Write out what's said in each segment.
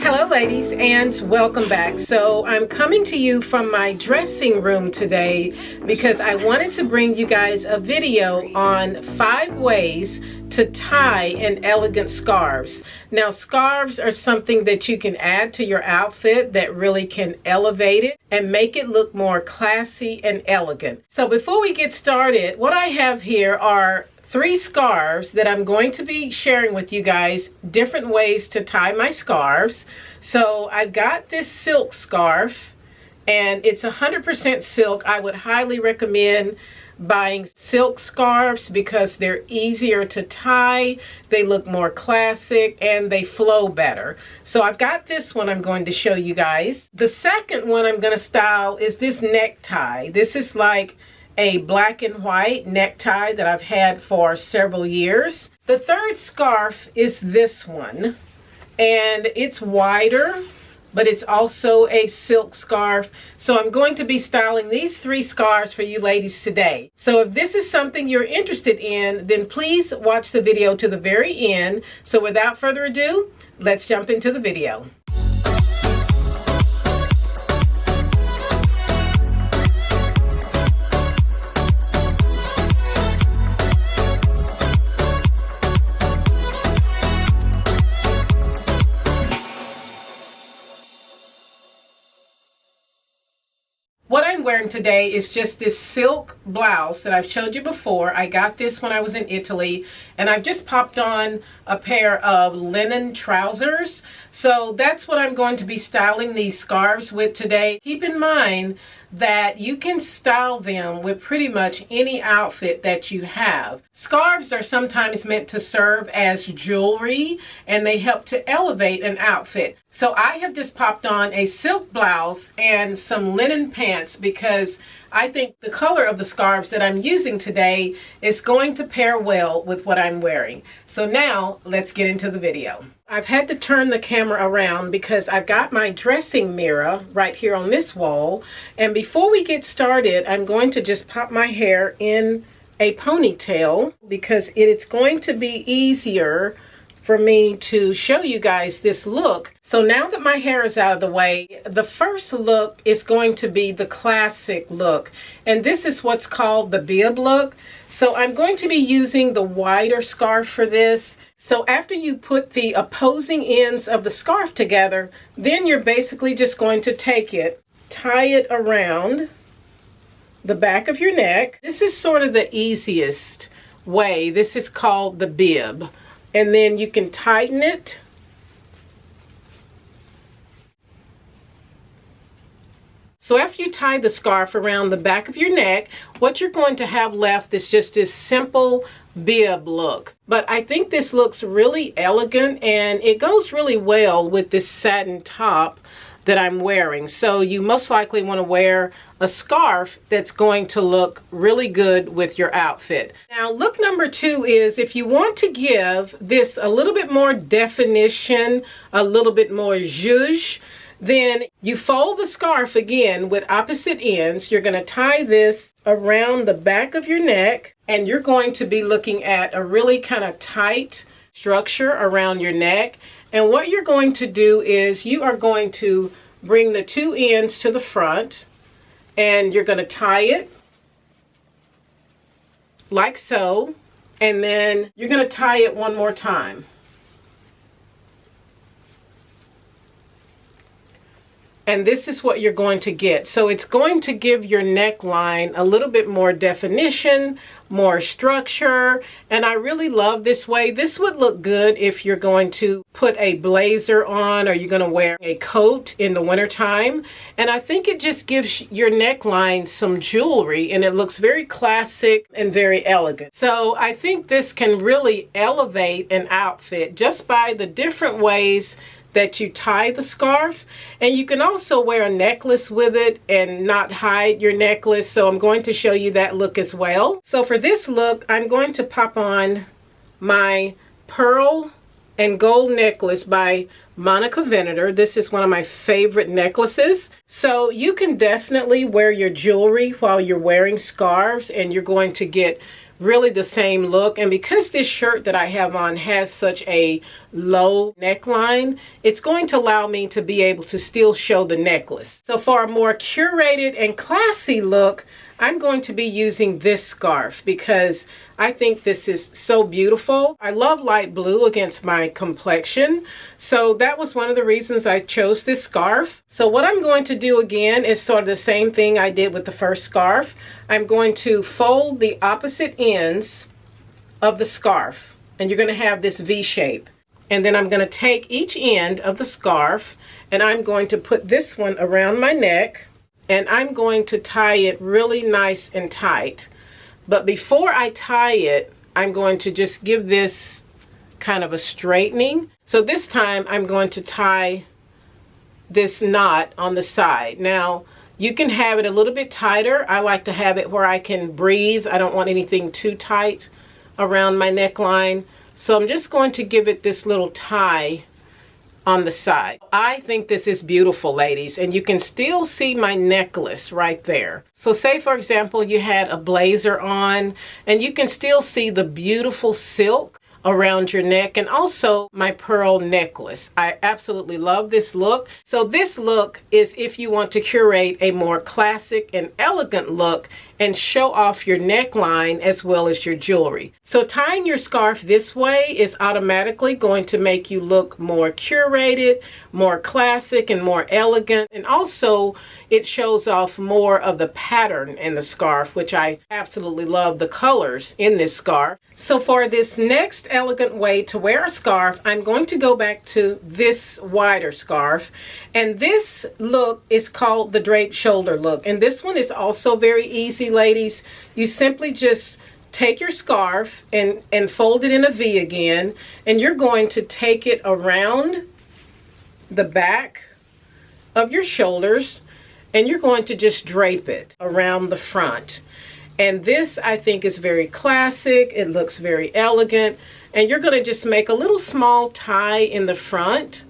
Hello ladies and welcome back. So I'm coming to you from my dressing room today because I wanted to bring you guys a video on 5 ways to tie an elegant scarves. Now scarves are something that you can add to your outfit that really can elevate it and make it look more classy and elegant. So before we get started, what I have here are 3 scarves that I'm going to be sharing with you guys, different ways to tie my scarves. So I've got this silk scarf and it's 100% silk. I would highly recommend buying silk scarves because they're easier to tie, they look more classic, and they flow better. So I've got this one I'm going to show you guys. The second one I'm going to style is this necktie. This is like a black and white necktie that I've had for several years. The third scarf is this one, and it's wider, but it's also a silk scarf. So I'm going to be styling these 3 scarves for you ladies today. So if this is something you're interested in, then please watch the video to the very end. So without further ado, let's jump into the video. What I'm wearing today is just this silk blouse that I've showed you before. I got this when I was in Italy, and I've just popped on a pair of linen trousers. So that's what I'm going to be styling these scarves with today. Keep in mind that you can style them with pretty much any outfit that you have. Scarves are sometimes meant to serve as jewelry, and they help to elevate an outfit. So I have just popped on a silk blouse and some linen pants because I think the color of the scarves that I'm using today is going to pair well with what I'm wearing. So now let's get into the video. I've had to turn the camera around because I've got my dressing mirror right here on this wall. And before we get started, I'm going to just pop my hair in a ponytail because it's going to be easier for me to show you guys this look. So now that my hair is out of the way, the first look is going to be the classic look. And this is what's called the bib look. So I'm going to be using the wider scarf for this. So after you put the opposing ends of the scarf together, then you're basically just going to take it, tie it around the back of your neck. This is sort of the easiest way. This is called the bib. And then you can tighten it. So after you tie the scarf around the back of your neck, what you're going to have left is just this simple bib look. But I think this looks really elegant, and it goes really well with this satin top that I'm wearing. So you most likely want to wear a scarf that's going to look really good with your outfit. Now look number 2 is, if you want to give this a little bit more definition, a little bit more zhuzh, then you fold the scarf again with opposite ends. You're going to tie this around the back of your neck, and you're going to be looking at a really kind of tight structure around your neck. And what you're going to do is you are going to bring the 2 ends to the front, and you're going to tie it like so, and then you're going to tie it one more time. And this is what you're going to get. So it's going to give your neckline a little bit more definition, more structure, and I really love this way. This would look good if you're going to put a blazer on, or you're going to wear a coat in the wintertime. And I think it just gives your neckline some jewelry, and it looks very classic and very elegant. So I think this can really elevate an outfit just by the different ways that you tie the scarf. And you can also wear a necklace with it and not hide your necklace. So I'm going to show you that look as well. So for this look, I'm going to pop on my pearl and gold necklace by Monica Venator. This is one of my favorite necklaces. So you can definitely wear your jewelry while you're wearing scarves, and you're going to get really the same look. And because this shirt that I have on has such a low neckline, it's going to allow me to be able to still show the necklace. So for a more curated and classy look, I'm going to be using this scarf because I think this is so beautiful. I love light blue against my complexion. So that was one of the reasons I chose this scarf. So what I'm going to do again is sort of the same thing I did with the first scarf. I'm going to fold the opposite ends of the scarf, and you're going to have this V shape. And then I'm going to take each end of the scarf and I'm going to put this one around my neck. And I'm going to tie it really nice and tight. But before I tie it, I'm going to just give this kind of a straightening. So this time I'm going to tie this knot on the side. Now, you can have it a little bit tighter. I like to have it where I can breathe. I don't want anything too tight around my neckline. So I'm just going to give it this little tie on the side. I think this is beautiful, ladies, and you can still see my necklace right there. So say, for example, you had a blazer on and you can still see the beautiful silk around your neck and also my pearl necklace. I absolutely love this look. So this look is if you want to curate a more classic and elegant look and show off your neckline as well as your jewelry. So tying your scarf this way is automatically going to make you look more curated, more classic, and more elegant. And also it shows off more of the pattern in the scarf, which I absolutely love the colors in this scarf. So for this next elegant way to wear a scarf, I'm going to go back to this wider scarf. And this look is called the draped shoulder look. And this one is also very easy, ladies. You simply just take your scarf and fold it in a V again. And you're going to take it around the back of your shoulders. And you're going to just drape it around the front. And this, I think, is very classic. It looks very elegant. And you're going to just make a little small tie in the front.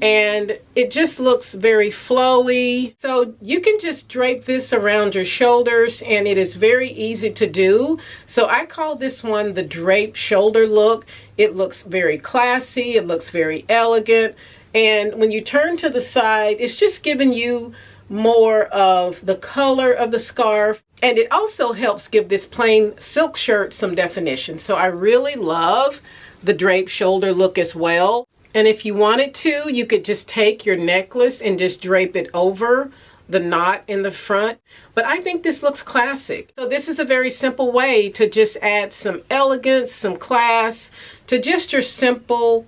And it just looks very flowy. So you can just drape this around your shoulders, and it is very easy to do. So I call this one the draped shoulder look. It looks very classy. It looks very elegant. And when you turn to the side, it's just giving you more of the color of the scarf. And it also helps give this plain silk shirt some definition. So I really love the draped shoulder look as well. And if you wanted to, you could just take your necklace and just drape it over the knot in the front. But I think this looks classic. So this is a very simple way to just add some elegance, some class to just your simple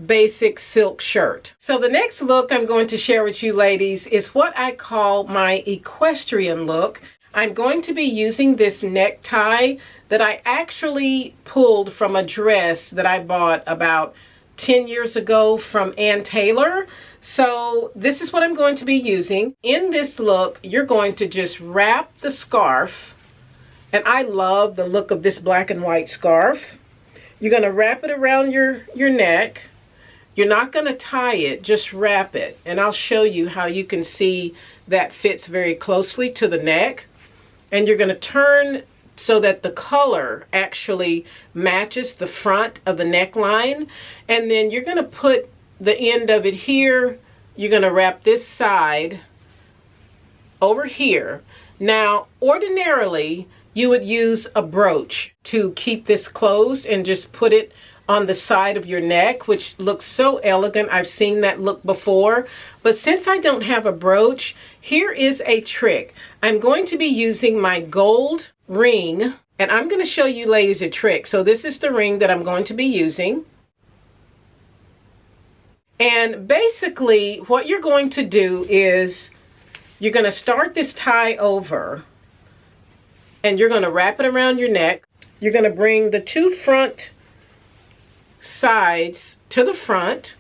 basic silk shirt. So the next look I'm going to share with you, ladies, is what I call my equestrian look. I'm going to be using this necktie that I actually pulled from a dress that I bought about 10 years ago from Ann Taylor. So this is what I'm going to be using. In this look, you're going to just wrap the scarf. And I love the look of this black and white scarf. You're going to wrap it around your neck. You're not going to tie it, just wrap it. And I'll show you how you can see that fits very closely to the neck. And you're going to turn so that the color actually matches the front of the neckline. And then you're going to put the end of it here. You're going to wrap this side over here. Now, ordinarily, you would use a brooch to keep this closed and just put it on the side of your neck, which looks so elegant. I've seen that look before. But since I don't have a brooch, here is a trick. I'm going to be using my gold ring, and I'm going to show you ladies a trick. So this is the ring that I'm going to be using. And basically what you're going to do is you're going to start this tie over and you're going to wrap it around your neck. You're going to bring the two front sides to the front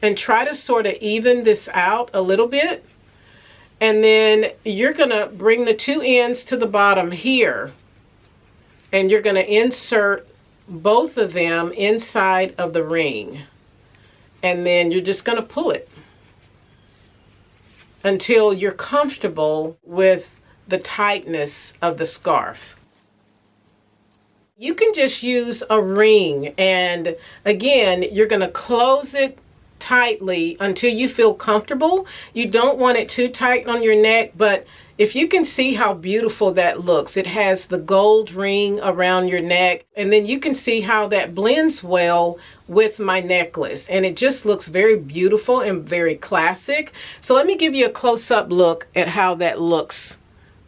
and try to sort of even this out a little bit. And then you're going to bring the two ends to the bottom here. And you're going to insert both of them inside of the ring. And then you're just going to pull it until you're comfortable with the tightness of the scarf. You can just use a ring, and again, you're going to close it tightly until you feel comfortable. You don't want it too tight on your neck, but if you can see how beautiful that looks, it has the gold ring around your neck, and then you can see how that blends well with my necklace, and it just looks very beautiful and very classic. So let me give you a close-up look at how that looks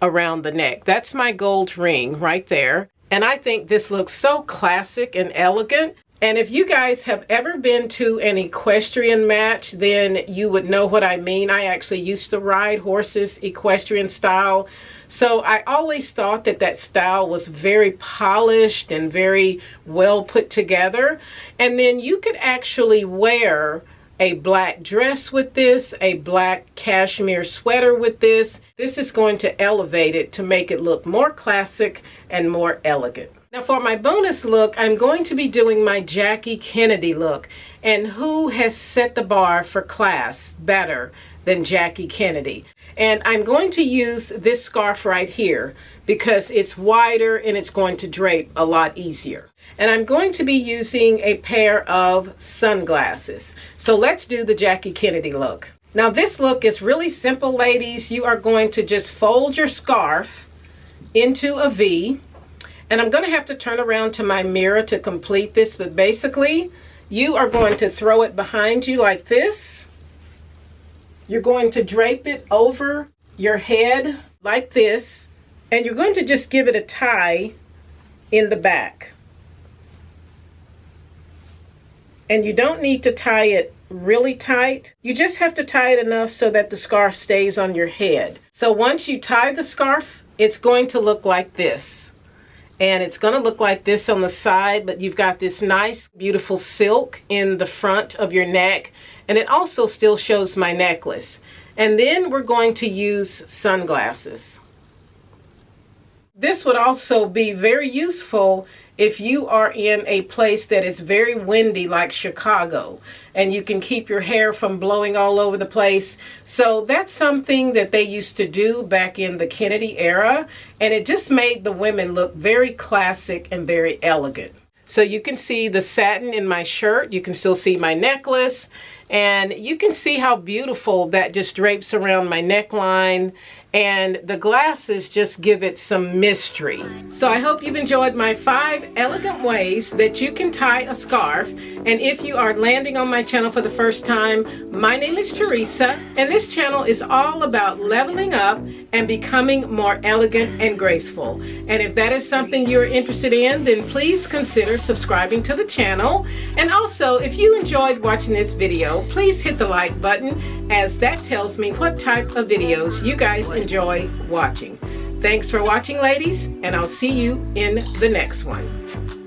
around the neck. That's my gold ring right there, and I think this looks so classic and elegant. And if you guys have ever been to an equestrian match, then you would know what I mean. I actually used to ride horses equestrian style. So I always thought that that style was very polished and very well put together. And then you could actually wear a black dress with this, a black cashmere sweater with this. This is going to elevate it to make it look more classic and more elegant. Now for my bonus look, I'm going to be doing my Jackie Kennedy look. And who has set the bar for class better than Jackie Kennedy? And I'm going to use this scarf right here because it's wider and it's going to drape a lot easier. And I'm going to be using a pair of sunglasses. So let's do the Jackie Kennedy look. Now this look is really simple, ladies. You are going to just fold your scarf into a V. And I'm going to have to turn around to my mirror to complete this, but basically you are going to throw it behind you like this. You're going to drape it over your head like this, and you're going to just give it a tie in the back. And you don't need to tie it really tight. You just have to tie it enough so that the scarf stays on your head. So once you tie the scarf, it's going to look like this. And it's going to look like this on the side, but you've got this nice, beautiful silk in the front of your neck. And it also still shows my necklace. And then we're going to use sunglasses. This would also be very useful if you are in a place that is very windy like Chicago, and you can keep your hair from blowing all over the place. So that's something that they used to do back in the Kennedy era, and it just made the women look very classic and very elegant. So you can see the satin in my shirt, you can still see my necklace, and you can see how beautiful that just drapes around my neckline. And the glasses just give it some mystery. So I hope you've enjoyed my 5 elegant ways that you can tie a scarf. And if you are landing on my channel for the first time, my name is Teresa, and this channel is all about leveling up and becoming more elegant and graceful. And if that is something you're interested in, then please consider subscribing to the channel. And also, if you enjoyed watching this video, please hit the like button, as that tells me what type of videos you guys enjoy watching. Thanks for watching, ladies, and I'll see you in the next one.